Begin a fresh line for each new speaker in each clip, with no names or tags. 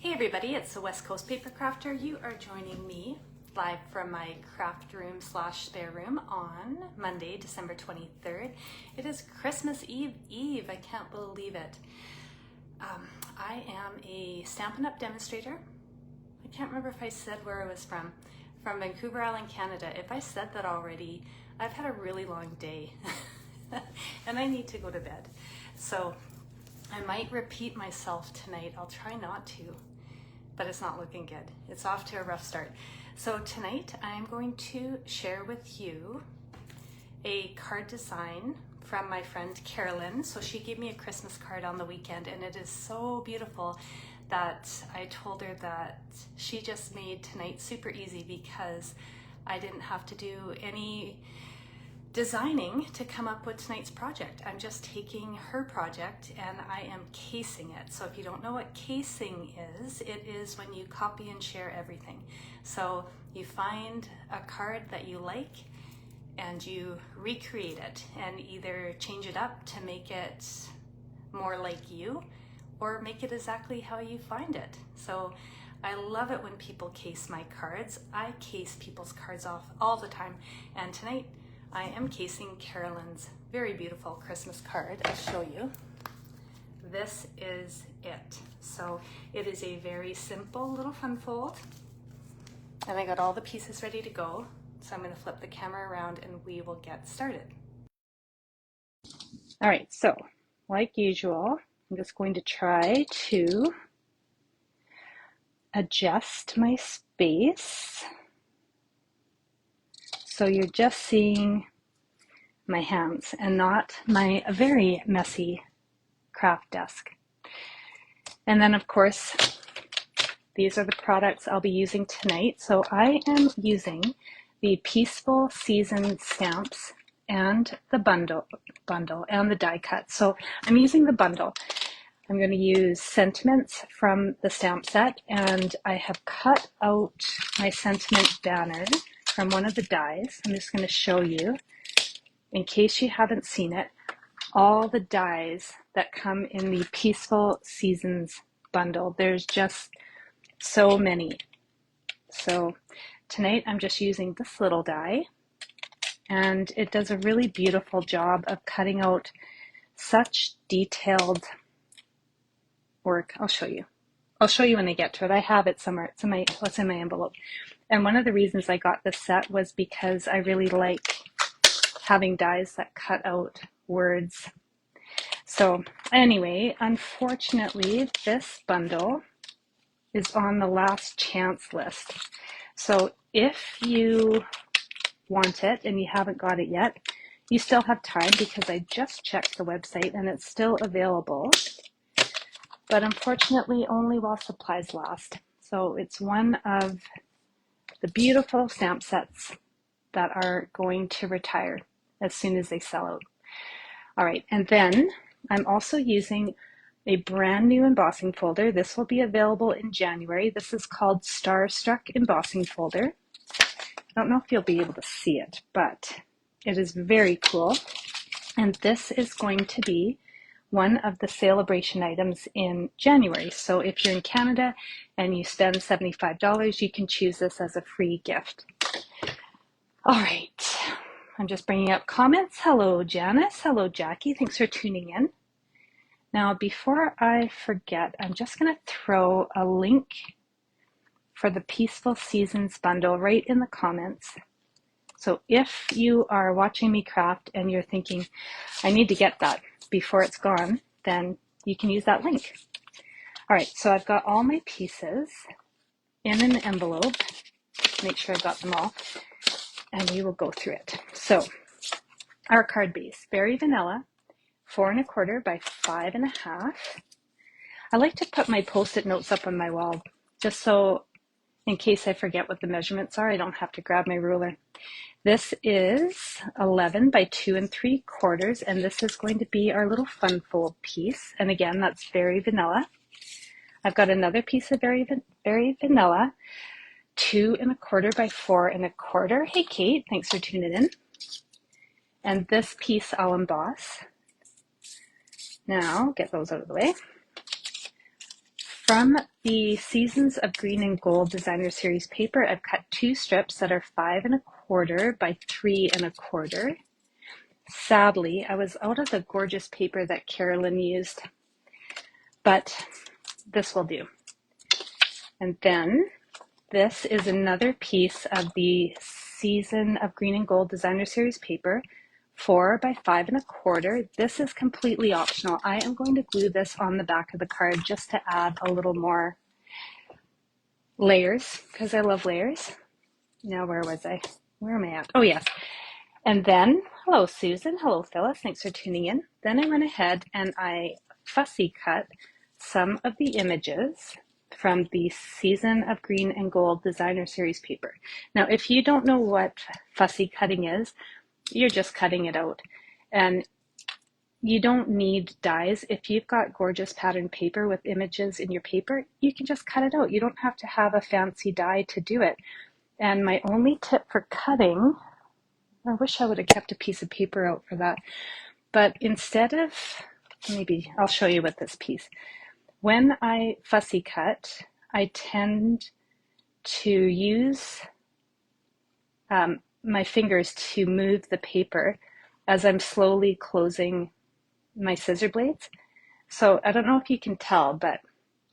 Hey everybody, it's the West Coast Paper Crafter. You are joining me live from my craft room slash spare room on Monday, December 23rd. It is Christmas Eve. I can't believe it. I am a Stampin' Up! Demonstrator. I can't remember if I said where I was from Vancouver Island, Canada. If I said that already, I've had a really long day and I need to go to bed. So I might repeat myself tonight. I'll try not to, but it's not looking good. It's off to a rough start. So tonight I'm going to share with you a card design from my friend Carolyn. So she gave me a Christmas card on the weekend and it is so beautiful that I told her that she just made tonight super easy because I didn't have to do any designing to come up with tonight's project. I'm just taking her project and I am casing it. So if you don't know what casing is, it is when you copy and share everything. So you find a card that you like and you recreate it and either change it up to make it more like you or make it exactly how you find it. So I love it when people case my cards. I case people's cards off all the time, and tonight I am casing Carolyn's very beautiful Christmas card. I'll show you. This is it. So it is a very simple little fun fold. And I got all the pieces ready to go. So I'm going to flip the camera around and we will get started. All right, so like usual, I'm just going to try to adjust my space. So you're just seeing my hands and not my very messy craft desk. And then of course, these are the products I'll be using tonight. So I am using the Peaceful Seasons stamps and the bundle and the die cut. So I'm using the bundle. I'm going to use sentiments from the stamp set, and I have cut out my sentiment banner from one of the dies. I'm just going to show you, in case you haven't seen it, all the dies that come in the Peaceful Seasons bundle. There's just so many. So tonight I'm just using this little die, and it does a really beautiful job of cutting out such detailed work. I'll show you when I get to it. I have it somewhere. It's in my envelope. And one of the reasons I got this set was because I really like having dies that cut out words. So anyway, unfortunately, this bundle is on the last chance list. So if you want it and you haven't got it yet, you still have time because I just checked the website and it's still available. But unfortunately, only while supplies last. So it's one of the beautiful stamp sets that are going to retire as soon as they sell out. All right, and then I'm also using a brand new embossing folder. This will be available in January. This is called Starstruck Embossing Folder. I don't know if you'll be able to see it, but it is very cool. And this is going to be one of the celebration items in January. So if you're in Canada and you spend $75, you can choose this as a free gift. All right, I'm just bringing up comments. Hello, Janice. Hello, Jackie. Thanks for tuning in. Now, before I forget, I'm just going to throw a link for the Peaceful Seasons bundle right in the comments. So if you are watching me craft and you're thinking, I need to get that before it's gone, then you can use that link. All right, so I've got all my pieces in an envelope. Make sure I've got them all, and we will go through it. So our card base, very vanilla, 4 1/4 by 5 1/2. I like to put my Post-it notes up on my wall, just so in case I forget what the measurements are, I don't have to grab my ruler. This is 11 by 2 3/4, and this is going to be our little fun fold piece. And again, that's very vanilla. I've got another piece of very vanilla, 2 1/4 by 4 1/4. Hey, Kate, thanks for tuning in. And this piece I'll emboss. Now, get those out of the way. from the Seasons of Green and Gold Designer Series paper, I've cut 2 strips that are 5 1/4 by 3 1/4. Sadly, I was out of the gorgeous paper that Carolyn used, but this will do. And then this is another piece of the Season of Green and Gold Designer Series paper, 4 by 5 1/4. This is completely optional. I am going to glue this on the back of the card just to add a little more layers, because I love layers. Now, where was I? Where am I at? Oh, yes. And then, hello, Susan. Hello, Phyllis. Thanks for tuning in. Then I went ahead and I fussy cut some of the images from the Season of Green and Gold Designer Series paper. Now, if you don't know what fussy cutting is, you're just cutting it out. And you don't need dies. If you've got gorgeous patterned paper with images in your paper, you can just cut it out. You don't have to have a fancy die to do it. And my only tip for cutting, I wish I would have kept a piece of paper out for that, but instead of, maybe I'll show you with this piece. When I fussy cut, I tend to use my fingers to move the paper as I'm slowly closing my scissor blades. So I don't know if you can tell, but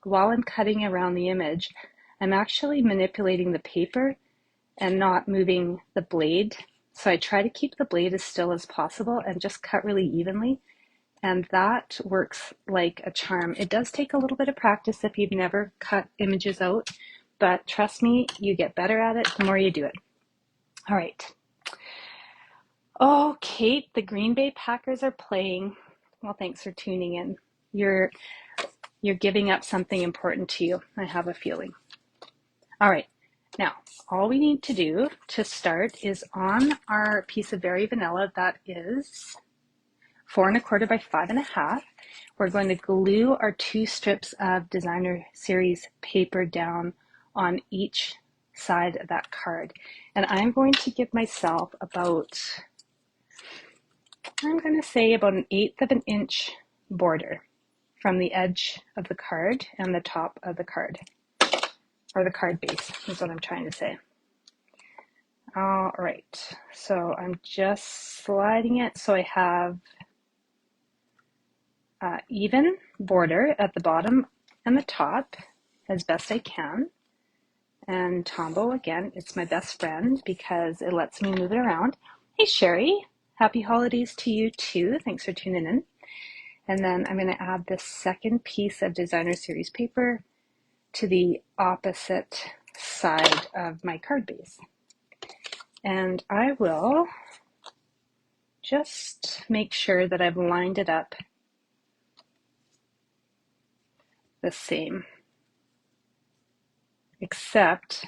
while I'm cutting around the image, I'm actually manipulating the paper and not moving the blade. So I try to keep the blade as still as possible and just cut really evenly. And that works like a charm. It does take a little bit of practice if you've never cut images out, but trust me, you get better at it the more you do it. All right. Oh, Kate, the Green Bay Packers are playing. Well, thanks for tuning in. You're giving up something important to you, I have a feeling. All right. Now, all we need to do to start is on our piece of Very Vanilla that is 4 1/4 by 5 1/2. We're going to glue our 2 strips of Designer Series paper down on each side of that card. And I'm going to give myself about, I'm going to say about 1/8 of an inch border from the edge of the card and the top of the card, or the card base is what I'm trying to say. All right, so I'm just sliding it so I have even border at the bottom and the top as best I can. And Tombow, again, it's my best friend because it lets me move it around. Hey, Sherry, happy holidays to you too. Thanks for tuning in. And then I'm going to add this second piece of Designer Series paper to the opposite side of my card base. And I will just make sure that I've lined it up the same, except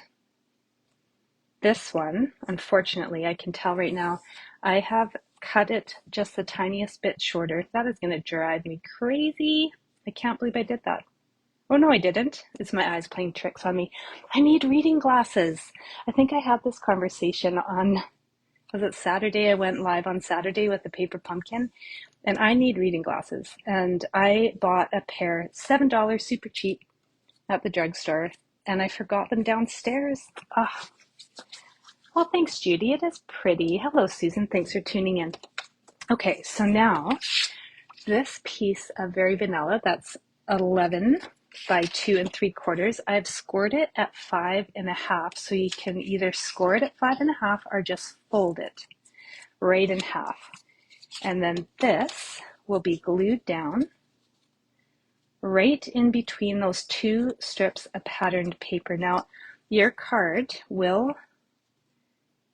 this one, unfortunately, I can tell right now, I have cut it just the tiniest bit shorter. That is going to drive me crazy. I can't believe I did that. Oh, no, I didn't. It's my eyes playing tricks on me. I need reading glasses. I think I had this conversation on, was it Saturday? I went live on Saturday with the paper pumpkin, and I need reading glasses. And I bought a pair, $7, super cheap at the drugstore, and I forgot them downstairs. Ah. Well, thanks, Judy. It is pretty. Hello, Susan. Thanks for tuning in. Okay, so now this piece of Very Vanilla, that's 11 by 2 3/4. I've scored it at 5 1/2, so you can either score it at 5 1/2 or just fold it right in half. And then this will be glued down right in between those 2 strips of patterned paper. Now, your card will,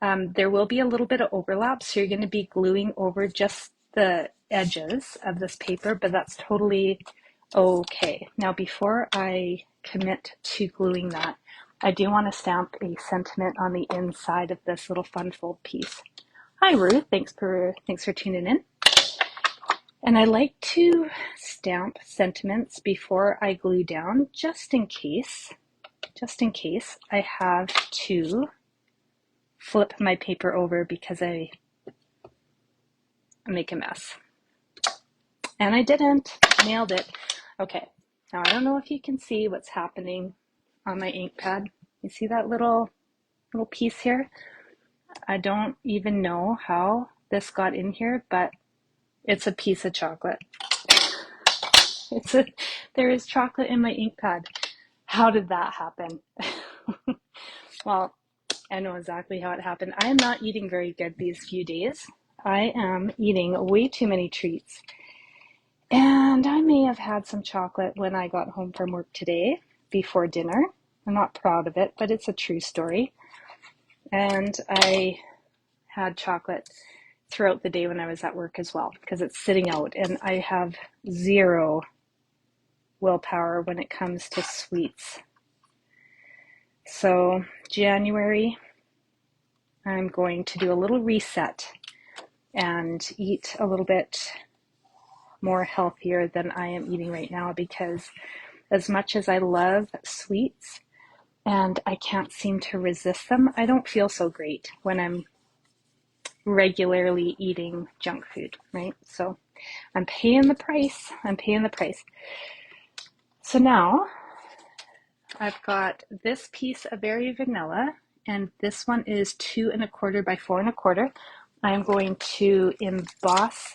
there will be a little bit of overlap, so you're going to be gluing over just the edges of this paper, but that's totally okay. Now, before I commit to gluing that, I do want to stamp a sentiment on the inside of this little fun fold piece. Hi, Ruth. Thanks for tuning in. And I like to stamp sentiments before I glue down, just in case I have to flip my paper over because I make a mess. And I didn't. Nailed it. Okay. Now, I don't know if you can see what's happening on my ink pad. You see that little piece here? I don't even know how this got in here, but it's a piece of chocolate. There is chocolate in my ink pad. How did that happen? Well, I know exactly how it happened. I am not eating very good these few days. I am eating way too many treats. And I may have had some chocolate when I got home from work today before dinner. I'm not proud of it, but it's a true story. And I had chocolate throughout the day when I was at work as well, because it's sitting out, and I have zero willpower when it comes to sweets. So January, I'm going to do a little reset and eat a little bit more healthier than I am eating right now, because as much as I love sweets and I can't seem to resist them, I don't feel so great when I'm regularly eating junk food, right? So I'm paying the price. So now I've got this piece of Berry Vanilla, and this one is 2 1/4 by 4 1/4. I'm going to emboss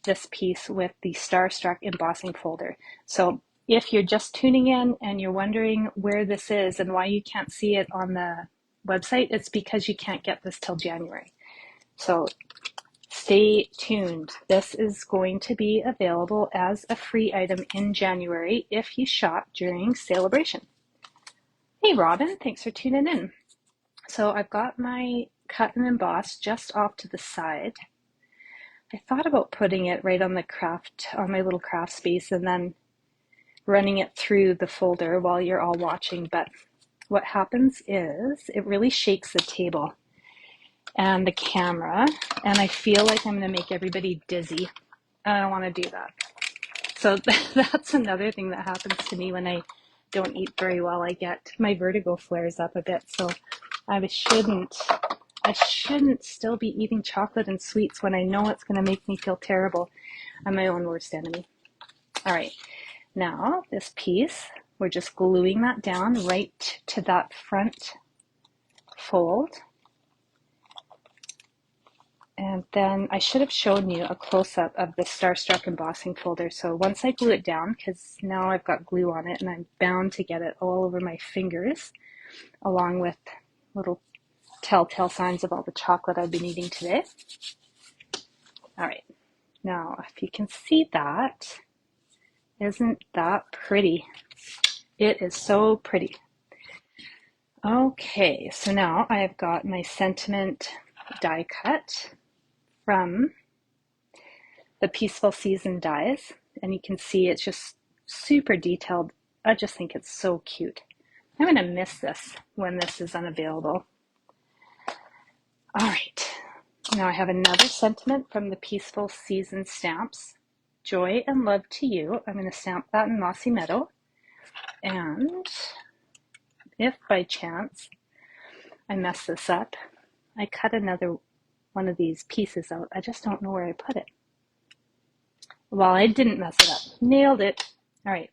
this piece with the Starstruck embossing folder. So if you're just tuning in and you're wondering where this is and why you can't see it on the website, it's because you can't get this till January. So stay tuned. This is going to be available as a free item in January if you shop during Celebration. Hey Robin, thanks for tuning in. So I've got my cut and emboss just off to the side. I thought about putting it right on my little craft space and then running it through the folder while you're all watching, but what happens is it really shakes the table and the camera, and I feel like I'm going to make everybody dizzy, and I don't want to do that. So that's another thing that happens to me when I don't eat very well. My vertigo flares up a bit, so I shouldn't still be eating chocolate and sweets when I know it's going to make me feel terrible. I'm my own worst enemy. All right, now this piece, we're just gluing that down right to that front fold. And then I should have shown you a close-up of the Starstruck embossing folder. So once I glue it down, because now I've got glue on it and I'm bound to get it all over my fingers, along with little telltale signs of all the chocolate I've been eating today. All right, now if you can see that, isn't that pretty? It is so pretty. Okay, so now I have got my sentiment die cut from the Peaceful Season dies, and you can see it's just super detailed. I just think it's so cute. I'm going to miss this when this is unavailable. All right, now I have another sentiment from the Peaceful Season stamps. Joy and love to you. I'm going to stamp that in Mossy Meadow. And if by chance I mess this up, I cut another one of these pieces out. I just don't know where I put it. Well, I didn't mess it up. Nailed it. All right,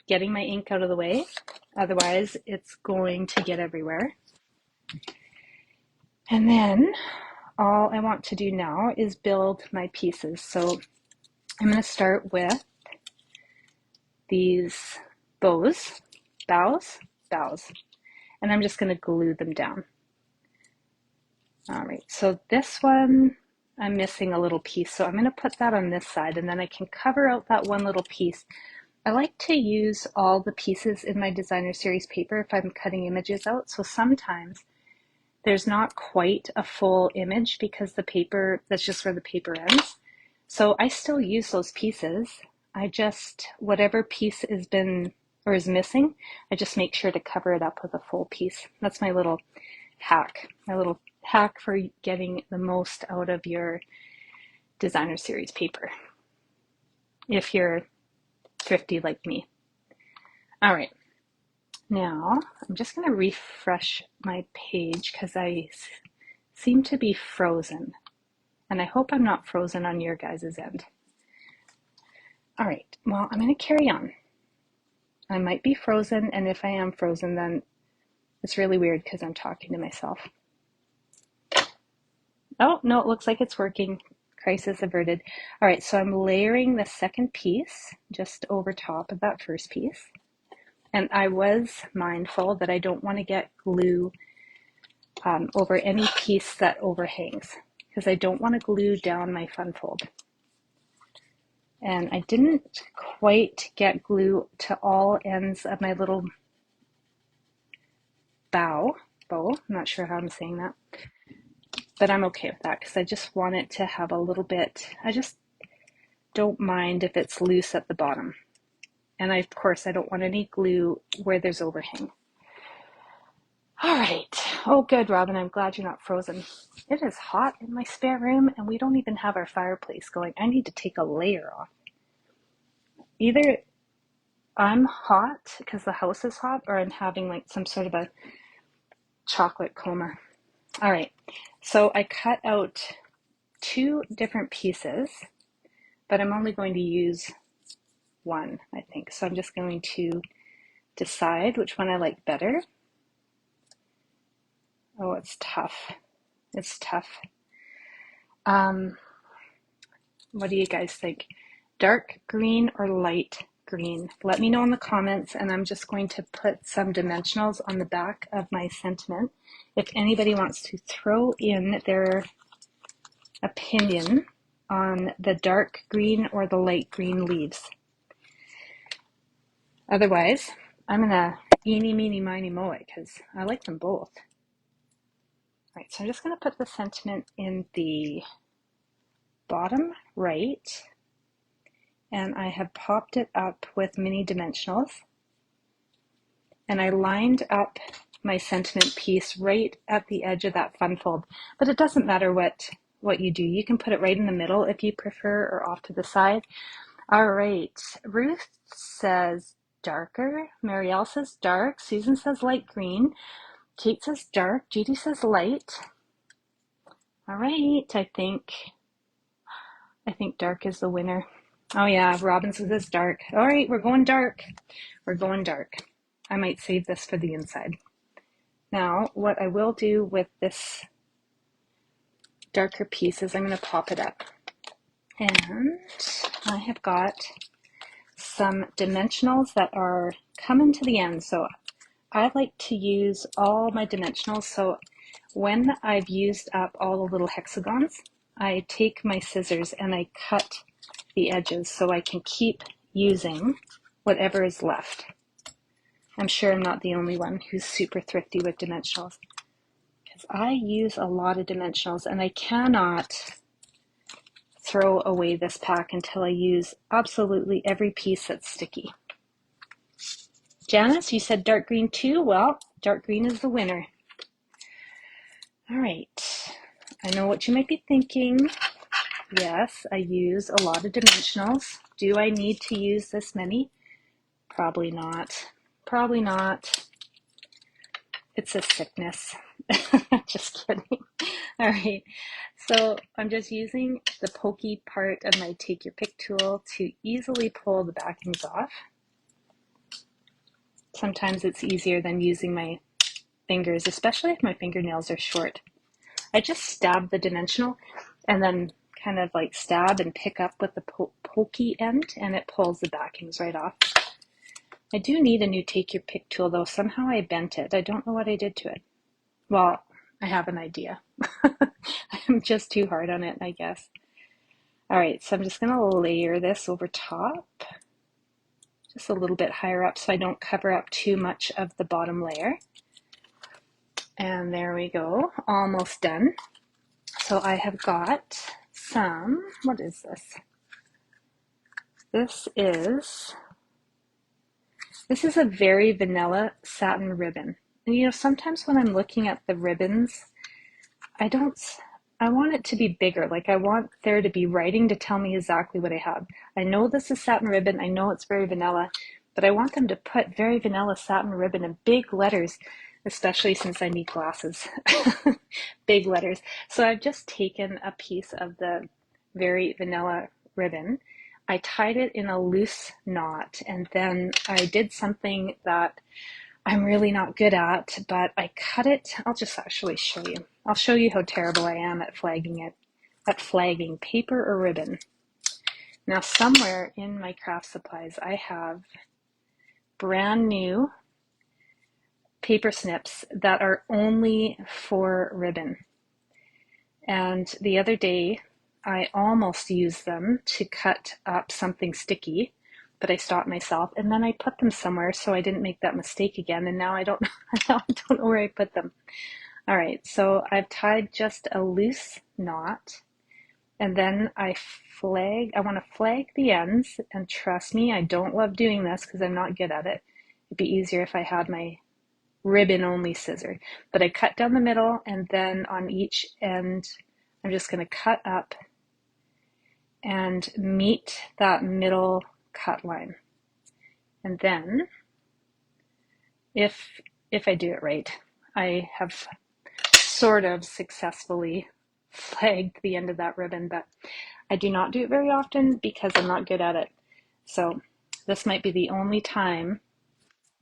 getting my ink out of the way. Otherwise, it's going to get everywhere. And then all I want to do now is build my pieces. So I'm going to start with these bows, and I'm just going to glue them down. All right, so this one, I'm missing a little piece, so I'm going to put that on this side, and then I can cover out that one little piece. I like to use all the pieces in my designer series paper if I'm cutting images out, so sometimes there's not quite a full image because the paper, that's just where the paper ends. So I still use those pieces. Whatever piece is missing, I just make sure to cover it up with a full piece. That's my little hack for getting the most out of your designer series paper, if you're thrifty like me. All right, now I'm just going to refresh my page because I seem to be frozen, and I hope I'm not frozen on your guys' end. All right, well, I'm going to carry on. I might be frozen, and if I am frozen, then it's really weird because I'm talking to myself. Oh, no, it looks like it's working. Crisis averted. All right, so I'm layering the second piece just over top of that first piece. And I was mindful that I don't want to get glue over any piece that overhangs because I don't want to glue down my fun fold. And I didn't quite get glue to all ends of my little bow. I'm not sure how I'm saying that. But I'm okay with that because I just want it to have a little bit, I just don't mind if it's loose at the bottom. And of course, I don't want any glue where there's overhang. All right. Oh, good, Robin. I'm glad you're not frozen. It is hot in my spare room and we don't even have our fireplace going. I need to take a layer off. Either I'm hot because the house is hot or I'm having like some sort of a chocolate coma. All right. So I cut out 2 different pieces, but I'm only going to use one, I think. So I'm just going to decide which one I like better. Oh, it's tough. It's tough. What do you guys think? Dark green or light green? Let me know in the comments, and I'm just going to put some dimensionals on the back of my sentiment. If anybody wants to throw in their opinion on the dark green or the light green leaves. Otherwise, I'm gonna eeny, meeny, miny, moe it because I like them both. All right, so I'm just gonna put the sentiment in the bottom right, and I have popped it up with mini dimensionals, and I lined up my sentiment piece right at the edge of that fun fold. But it doesn't matter what you do. You can put it right in the middle if you prefer, or off to the side. All right, Ruth says darker, Marielle says dark, Susan says light green, Kate says dark, Judy says light. All right, I think dark is the winner. Oh yeah, Robin says dark. All right, we're going dark. We're going dark. I might save this for the inside. Now, what I will do with this darker piece is I'm going to pop it up. And I have got some dimensionals that are coming to the end. So I like to use all my dimensionals. So when I've used up all the little hexagons, I take my scissors and I cut the edges so I can keep using whatever is left. I'm sure I'm not the only one who's super thrifty with dimensionals, because I use a lot of dimensionals and I cannot throw away this pack until I use absolutely every piece that's sticky. Janice, you said dark green too? Well, dark green is the winner. All right, I know what you might be thinking. Yes, I use a lot of dimensionals. Do I need to use this many? Probably not. Probably not. It's a sickness. Just kidding. All right, so I'm just using the pokey part of my take your pick tool to easily pull the backings off. Sometimes it's easier than using my fingers, especially if my fingernails are short. I just stab the dimensional and then kind of like stab and pick up with the pokey end, and it pulls the backings right off. I do need a new take your pick tool though. Somehow I bent it. I don't know what I did to it. Well, I have an idea. I'm just too hard on it, I guess. All right, so I'm just going to layer this over top, just a little bit higher up so I don't cover up too much of the bottom layer. And there we go, almost done. So I have got some, what is this? This is a very vanilla satin ribbon. And you know, sometimes when I'm looking at the ribbons, I want it to be bigger. Like I want there to be writing to tell me exactly what I have. I know this is satin ribbon. I know it's very vanilla, but I want them to put very vanilla satin ribbon in big letters, especially since I need glasses. Big letters. So I've just taken a piece of the very vanilla ribbon. I tied it in a loose knot, and then I did something that I'm really not good at, but I cut it. I'll just actually show you. I'll show you how terrible I am at flagging paper or ribbon. Now, somewhere in my craft supplies, I have brand new paper snips that are only for ribbon. And the other day, I almost used them to cut up something sticky, but I stopped myself, and then I put them somewhere so I didn't make that mistake again, and now I don't know where I put them. All right, so I've tied just a loose knot, and then I want to flag the ends, and trust me, I don't love doing this because I'm not good at it. It'd be easier if I had my ribbon only scissor, but I cut down the middle, and then on each end I'm just going to cut up and meet that middle cut line. And then if I do it right, I have sort of successfully flagged the end of that ribbon, but I do not do it very often because I'm not good at it. So this might be the only time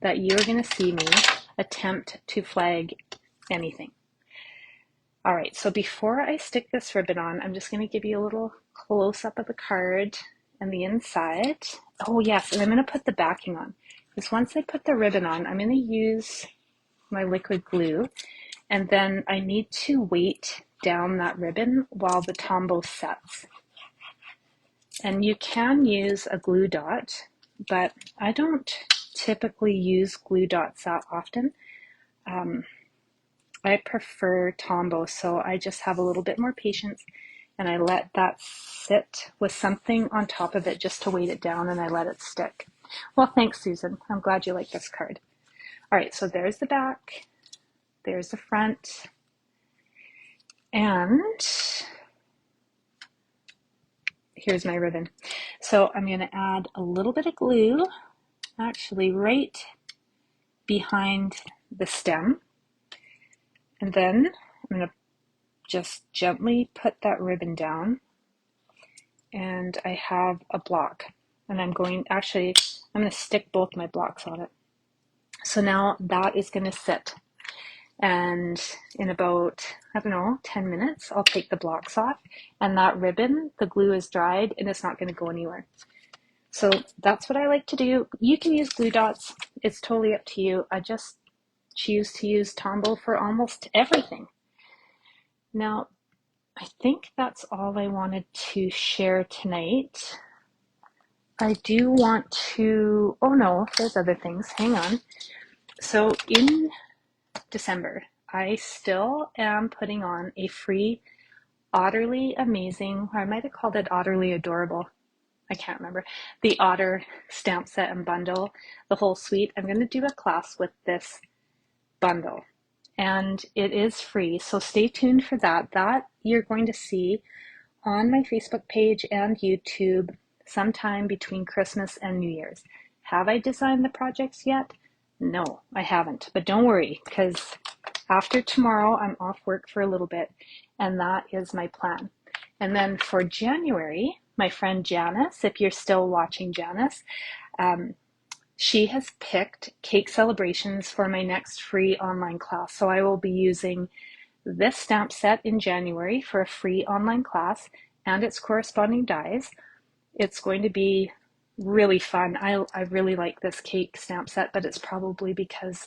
that you're going to see me attempt to flag anything. All right, so before I stick this ribbon on, I'm just going to give you a little close-up of the card and the inside. Oh yes, and I'm going to put the backing on, because once I put the ribbon on, I'm going to use my liquid glue, and then I need to weight down that ribbon while the Tombow sets. And you can use a glue dot, but I don't typically use glue dots that often. I prefer Tombow, so I just have a little bit more patience, and I let that sit with something on top of it just to weight it down, and I let it stick. Well, thanks, Susan. I'm glad you like this card. All right, so there's the back, there's the front, and here's my ribbon. So I'm going to add a little bit of glue, actually right behind the stem, and then I'm going to just gently put that ribbon down, and I have a block, and I'm going to stick both my blocks on it. So now that is going to sit, and in about, I don't know, 10 minutes, I'll take the blocks off, and that ribbon, the glue is dried, and it's not going to go anywhere. So that's what I like to do. You can use glue dots. It's totally up to you. I just choose to use Tombow for almost everything. Now, I think that's all I wanted to share tonight. I do want to, oh no, there's other things. Hang on. So in December, I still am putting on a free Otterly Amazing, or I might have called it Otterly Adorable. I can't remember. The Otter stamp set and bundle, the whole suite. I'm going to do a class with this bundle, and it is free, so stay tuned for that. That you're going to see on my Facebook page and YouTube sometime between Christmas and New Year's. Have I designed the projects yet? No, I haven't, but don't worry, because after tomorrow I'm off work for a little bit, and that is my plan. And then for January, my friend Janice, if you're still watching Janice, she has picked cake celebrations for my next free online class. So I will be using this stamp set in January for a free online class and its corresponding dies. It's going to be really fun. I really like this cake stamp set, but it's probably because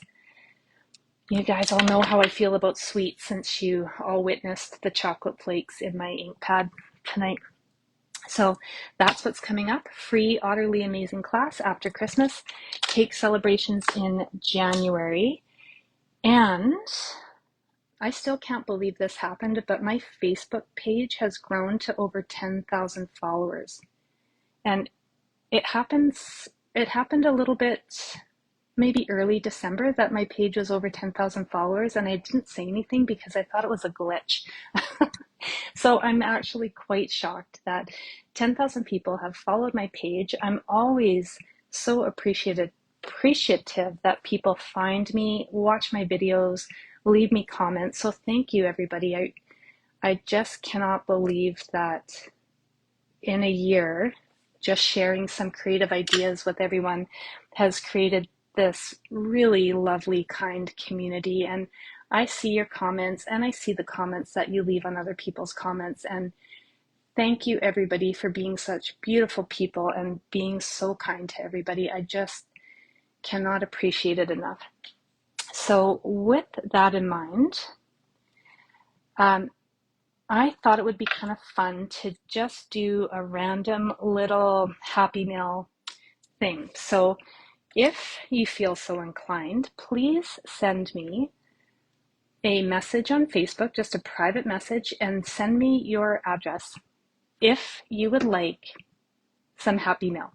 you guys all know how I feel about sweets, since you all witnessed the chocolate flakes in my ink pad tonight. So that's what's coming up. Free Otterly Amazing class after Christmas. Cake celebrations in January. And I still can't believe this happened, but my Facebook page has grown to over 10,000 followers. And it happened a little bit, maybe early December, that my page was over 10,000 followers, and I didn't say anything because I thought it was a glitch. So I'm actually quite shocked that 10,000 people have followed my page. I'm always so appreciative that people find me, watch my videos, leave me comments. So thank you, everybody. I just cannot believe that in a year just sharing some creative ideas with everyone has created this really lovely, kind community. And I see your comments and I see the comments that you leave on other people's comments. And thank you everybody for being such beautiful people and being so kind to everybody. I just cannot appreciate it enough. So with that in mind, I thought it would be kind of fun to just do a random little Happy Mail thing. So if you feel so inclined, please send me a message on Facebook, just a private message, and send me your address if you would like some Happy Mail.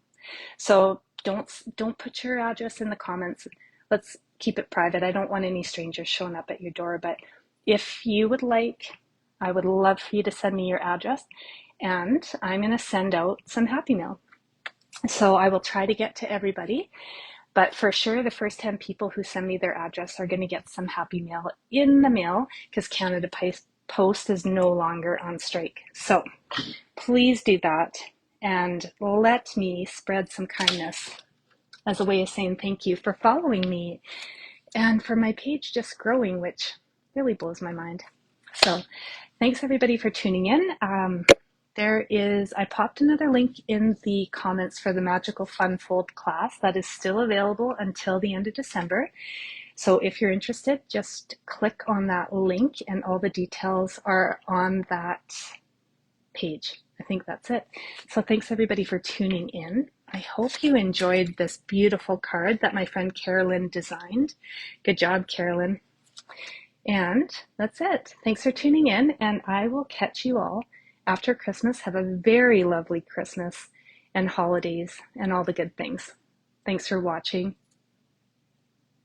So don't put your address in the comments. Let's keep it private. I don't want any strangers showing up at your door, but if you would like, I would love for you to send me your address, and I'm going to send out some Happy Mail. So I will try to get to everybody, but for sure the first 10 people who send me their address are going to get some Happy Mail in the mail, because Canada Post is no longer on strike. So please do that and let me spread some kindness as a way of saying thank you for following me and for my page just growing, which really blows my mind. So thanks everybody for tuning in. I popped another link in the comments for the Magical Fun Fold class that is still available until the end of December. So if you're interested, just click on that link and all the details are on that page. I think that's it. So thanks everybody for tuning in. I hope you enjoyed this beautiful card that my friend Carolyn designed. Good job, Carolyn. And that's it. Thanks for tuning in, and I will catch you all after Christmas. Have a very lovely Christmas and holidays and all the good things. Thanks for watching.